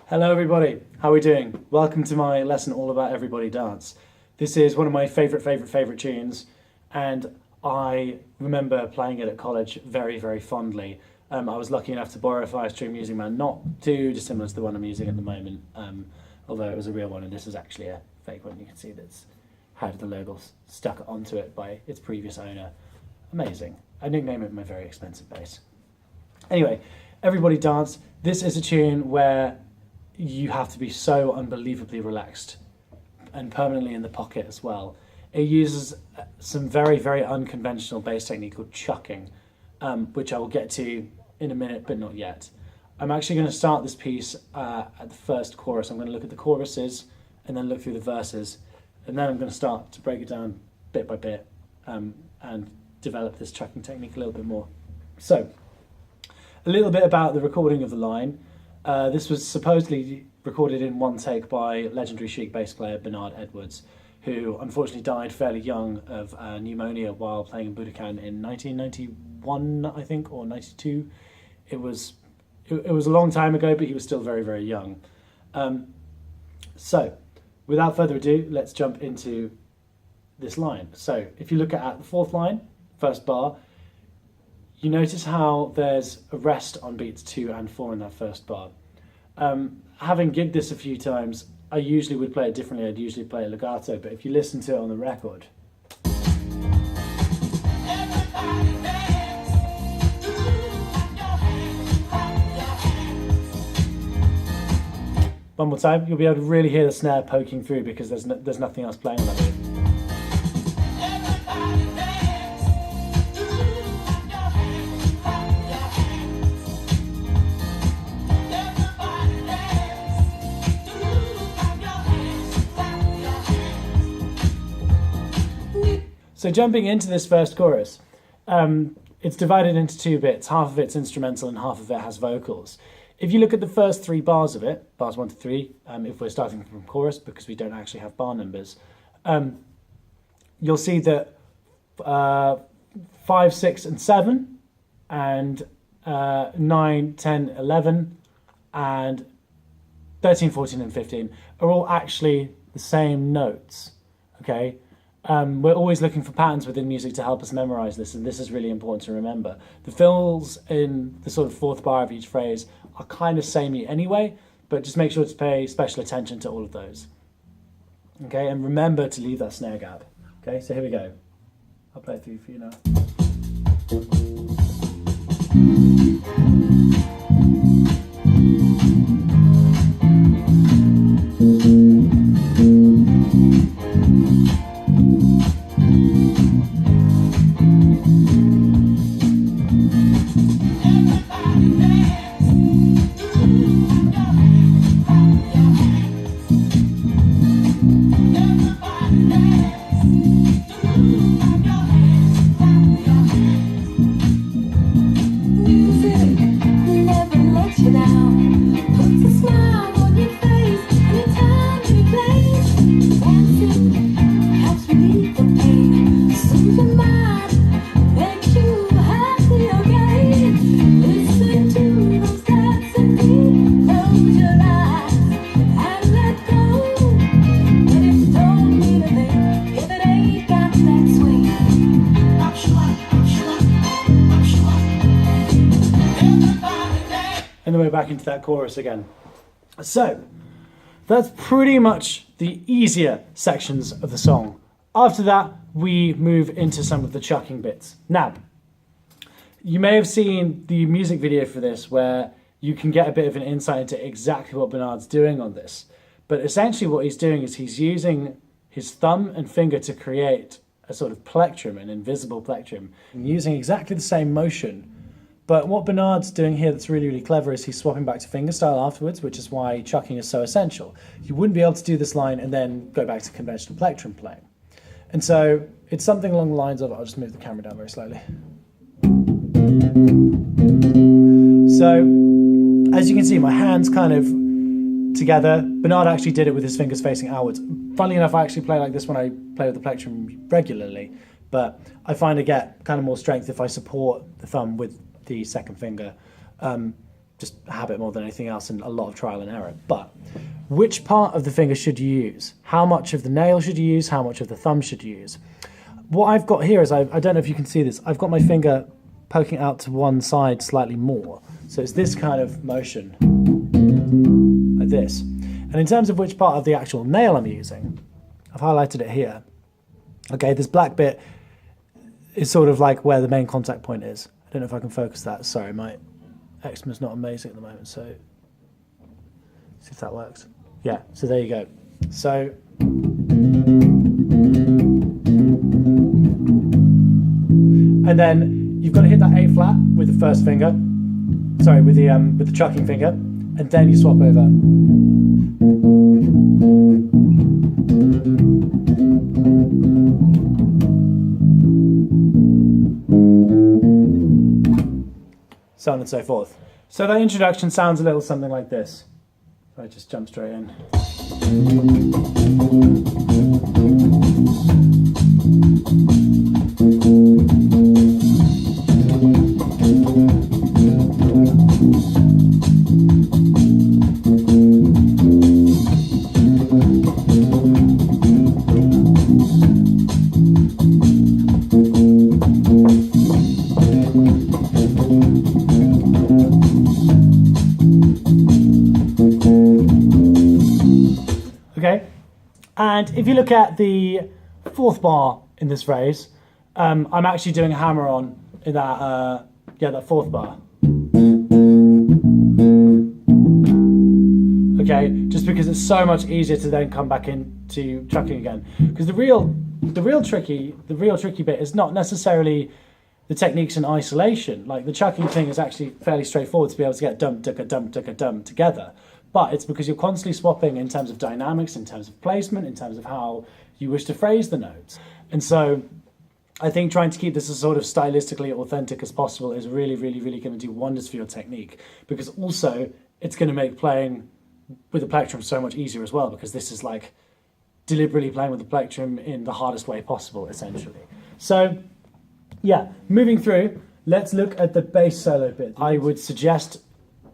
Hello everybody, how are we doing? Welcome to my lesson all about everybody dance. This is one of my favourite tunes, and I remember playing it at college very fondly. I was lucky enough to borrow a 5-string Music Man, not too dissimilar to the one I'm using at the moment, although it was a real one and this is actually a fake one. You can see that's had the logo stuck onto it by its previous owner. Amazing. I nicknamed it my very expensive bass. Anyway, Everybody Dance. This is a tune where you have to be so unbelievably relaxed and permanently in the pocket as well. It uses some very unconventional bass technique called chucking, which I will get to in a minute, but not yet. I'm actually going to start this piece at the first chorus. I'm going to look at the choruses and then look through the verses, and then I'm going to start to break it down bit by bit and develop this chucking technique a little bit more. So, a little bit about the recording of the line. This was supposedly recorded in one take by legendary Chic bass player Bernard Edwards, who unfortunately died fairly young of pneumonia while playing in Budokan in 1991, I think, or 92. It was a long time ago, but he was still very young. So, without further ado, let's jump into this line. So, if you look at the fourth line, first bar, you notice how there's a rest on beats 2 and 4 in that first bar. Having gigged this a few times, I usually would play it differently. I'd usually play it legato, but if you listen to it on the record, one more time, you'll be able to really hear the snare poking through because there's nothing else playing on that beat. So jumping into this first chorus, it's divided into 2 bits. Half of it's instrumental and half of it has vocals. If you look at the first 3 bars of it, bars 1 to 3, if we're starting from chorus because we don't actually have bar numbers, you'll see that 5, 6 and 7 and 9, 10, 11 and 13, 14 and 15 are all actually the same notes, okay? We're always looking for patterns within music to help us memorize this, and this is really important to remember. The fills in the sort of 4th bar of each phrase are kind of samey anyway, but just make sure to pay special attention to all of those. Okay, and remember to leave that snare gap. Okay, so here we go. I'll play it through for you now. And then we're back into that chorus again. So, that's pretty much the easier sections of the song. After that, we move into some of the chucking bits. Now, you may have seen the music video for this where you can get a bit of an insight into exactly what Bernard's doing on this. But essentially what he's doing is he's using his thumb and finger to create a sort of plectrum, an invisible plectrum, and using exactly the same motion. But what Bernard's doing here that's really clever is he's swapping back to fingerstyle afterwards, which is why chucking is so essential. You wouldn't be able to do this line and then go back to conventional plectrum playing. And so it's something along the lines of, I'll just move the camera down very slowly. So, as you can see, my hands kind of together. Bernard actually did it with his fingers facing outwards. Funnily enough, I actually play like this when I play with the plectrum regularly, but I find I get kind of more strength if I support the thumb with the second finger. just habit more than anything else and a lot of trial and error. But which part of the finger should you use? How much of the nail should you use? How much of the thumb should you use? What I've got here is, I don't know if you can see this, I've got my finger poking out to one side slightly more. So it's this kind of motion, like this. And in terms of which part of the actual nail I'm using, I've highlighted it here. Okay, this black bit is sort of like where the main contact point is. I don't know if I can focus that. Sorry, my eczema's not amazing at the moment, so see if that works. Yeah, so there you go. So and then you've got to hit that A flat with the first finger. Sorry, with the chucking finger, and then you swap over. So on and so forth. So that introduction sounds a little something like this. If I just jump straight in. Okay, and if you look at the fourth bar in this phrase, I'm actually doing a hammer on in that, that fourth bar. Okay, just because it's so much easier to then come back into chucking again. Because the real tricky bit is not necessarily the techniques in isolation. Like the chucking thing is actually fairly straightforward to be able to get dum, ticka, dum, ticka, dum together. But it's because you're constantly swapping in terms of dynamics, in terms of placement, in terms of how you wish to phrase the notes. And so I think trying to keep this as sort of stylistically authentic as possible is really, really, really going to do wonders for your technique. Because also it's going to make playing with the plectrum so much easier as well, because this is like deliberately playing with the plectrum in the hardest way possible, essentially. So yeah, moving through, let's look at the bass solo bit. I would suggest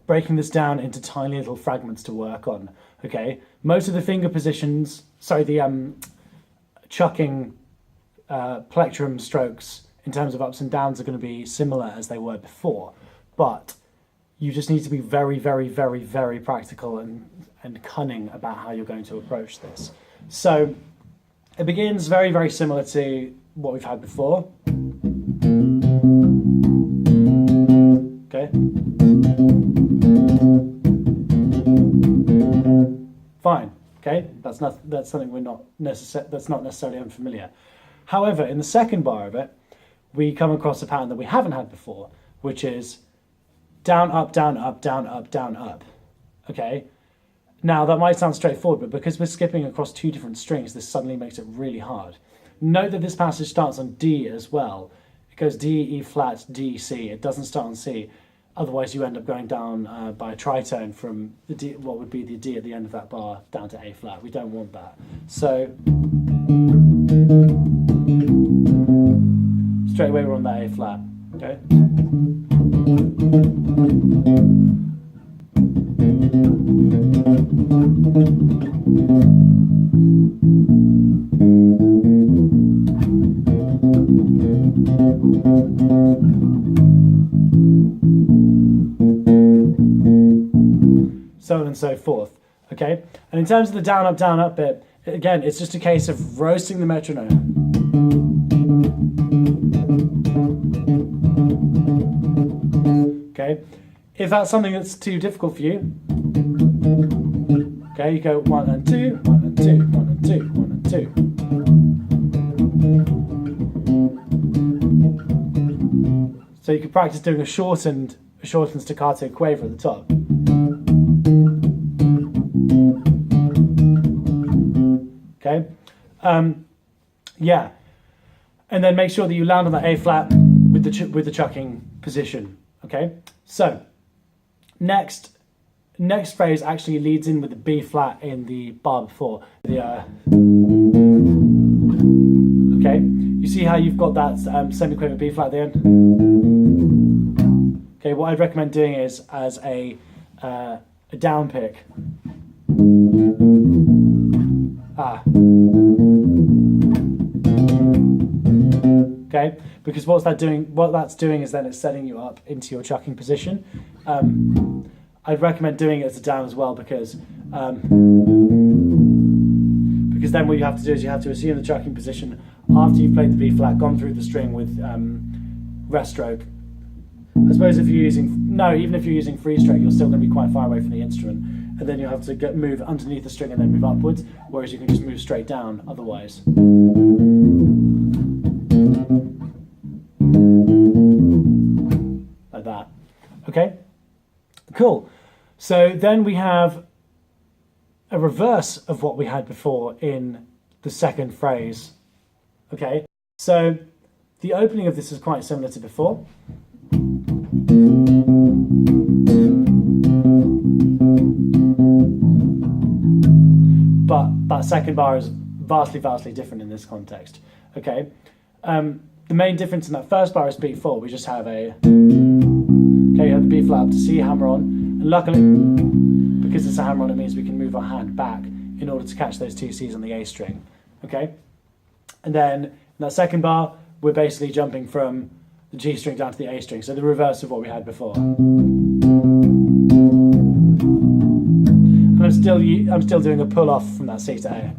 breaking this down into tiny little fragments to work on, okay? Most of the finger positions, the chucking plectrum strokes in terms of ups and downs are going to be similar as they were before, but you just need to be very, very, very, very practical and cunning about how you're going to approach this. So it begins very, very similar to what we've had before. Okay. Fine. Okay, that's something that's not necessarily unfamiliar. However, in the second bar of it, we come across a pattern that we haven't had before, which is down, up, down, up, down, up, down, up. Okay. Now that might sound straightforward, but because we're skipping across two different strings, this suddenly makes it really hard. Note that this passage starts on D as well. It goes D, E flat, D, C. It doesn't start on C. Otherwise, you end up going down by a tritone from the D, what would be the D at the end of that bar, down to A flat. We don't want that. So straight away we're on that A flat. Okay. So on and so forth, okay? And in terms of the down, up bit, again, it's just a case of roasting the metronome. Okay? If that's something that's too difficult for you, okay, you go 1 and 2, 1 and 2, 1 and 2, 1 and 2. So you could practice doing a shortened staccato quaver at the top. Okay, yeah, and then make sure that you land on the A flat with the chucking position. Okay, so next phrase actually leads in with the B flat in the bar before. Okay, you see how you've got that semiquaver B flat at the end. Okay, what I'd recommend doing is as a down pick. Okay, because what that's doing is then it's setting you up into your chucking position. I'd recommend doing it as a down as well because then what you have to do is you have to assume the chucking position after you've played the B flat, gone through the string with rest stroke. I suppose if you're even if you're using free stroke, you're still going to be quite far away from the instrument, and then you have to move underneath the string and then move upwards, whereas you can just move straight down otherwise. Like that. Okay? Cool. So then we have a reverse of what we had before in the second phrase. Okay? So the opening of this is quite similar to before. But that second bar is vastly, vastly different in this context. Okay? The main difference in that first bar is B4. We just have you have the B flat up to C, hammer on, and luckily, because it's a hammer on, it means we can move our hand back in order to catch those two C's on the A string. Okay? And then in that second bar, we're basically jumping from the G string down to the A string, so the reverse of what we had before. And I'm still doing a pull off from that C to A.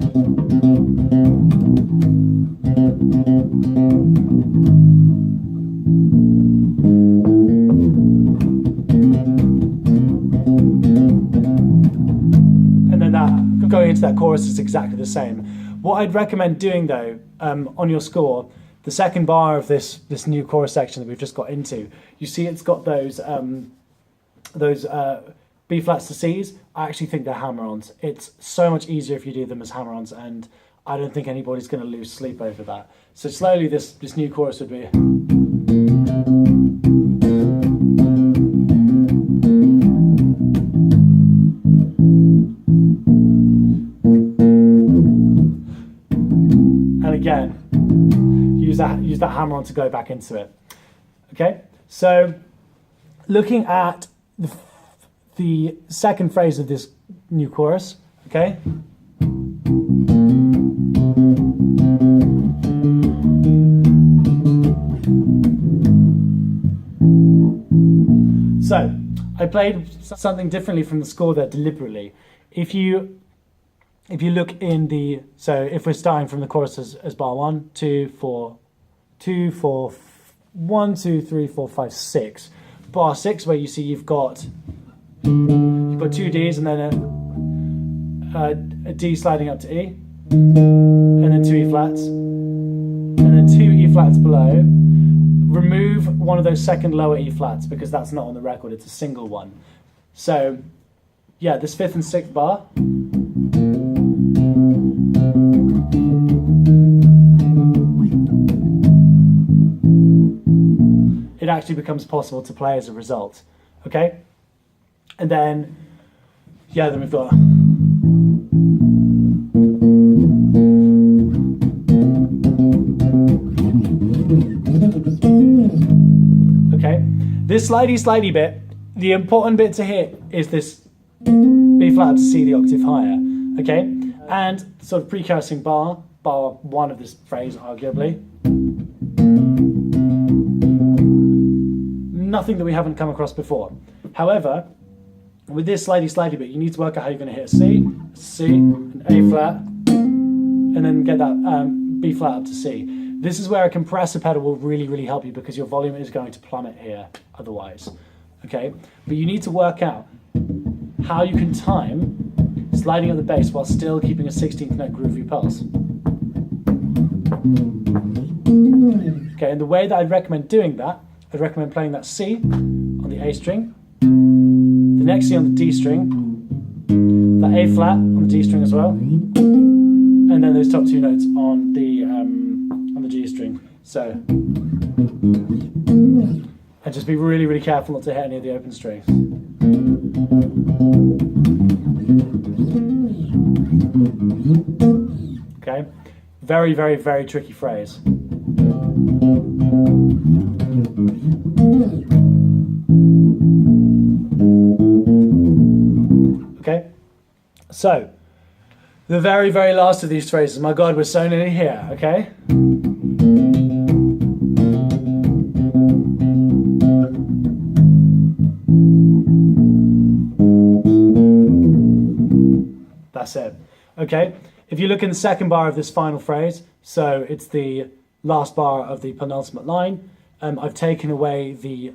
And then going into that chorus is exactly the same. What I'd recommend doing though, on your score, the second bar of this new chorus section that we've just got into, you see it's got those B flats to C's. I actually think they're hammer-ons. It's so much easier if you do them as hammer-ons, and I don't think anybody's going to lose sleep over that. So slowly this new chorus would be. And again, use that hammer-on to go back into it. Okay, so looking at the second phrase of this new chorus, okay? So, I played something differently from the score there deliberately. If you look in the, so if we're starting from the chorus as bar 1, 2, 4, 2, 4, 1, 2, 3, 4, 5, 6. Bar 6, where you see you've got two Ds and then a D sliding up to E, and then two E flats, and then two E flats below. Remove one of those second lower E flats because that's not on the record, it's a single one. So, yeah, this 5th and 6th bar. It actually becomes possible to play as a result, okay? And then, yeah, then we've got. Okay, this slidey bit, the important bit to hit is this B flat up to C, the octave higher, okay? And sort of precursing bar 1 of this phrase, arguably. Nothing that we haven't come across before. However, with this slidey bit, you need to work out how you're going to hit a C, an A flat, and then get that B flat up to C. This is where a compressor pedal will really, really help you because your volume is going to plummet here otherwise. Okay, but you need to work out how you can time sliding up the bass while still keeping a 16th note groovy pulse. Okay, and the way that I'd recommend doing that, I'd recommend playing that C on the A string, the next C on the D string, that A flat on the D string as well, and then those top two notes on the G string. So, and just be really, really careful not to hit any of the open strings. Okay, very, very, very tricky phrase. Okay? So, the very, very last of these phrases, my God, we're so nearly here, okay? That's it. Okay? If you look in the second bar of this final phrase, so it's the last bar of the penultimate line, I've taken away the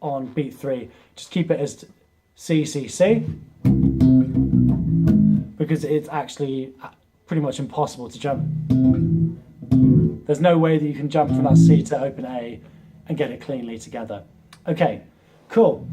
on beat 3. Just keep it as C, C, C, because it's actually pretty much impossible to jump. There's no way that you can jump from that C to open A and get it cleanly together. Okay, cool.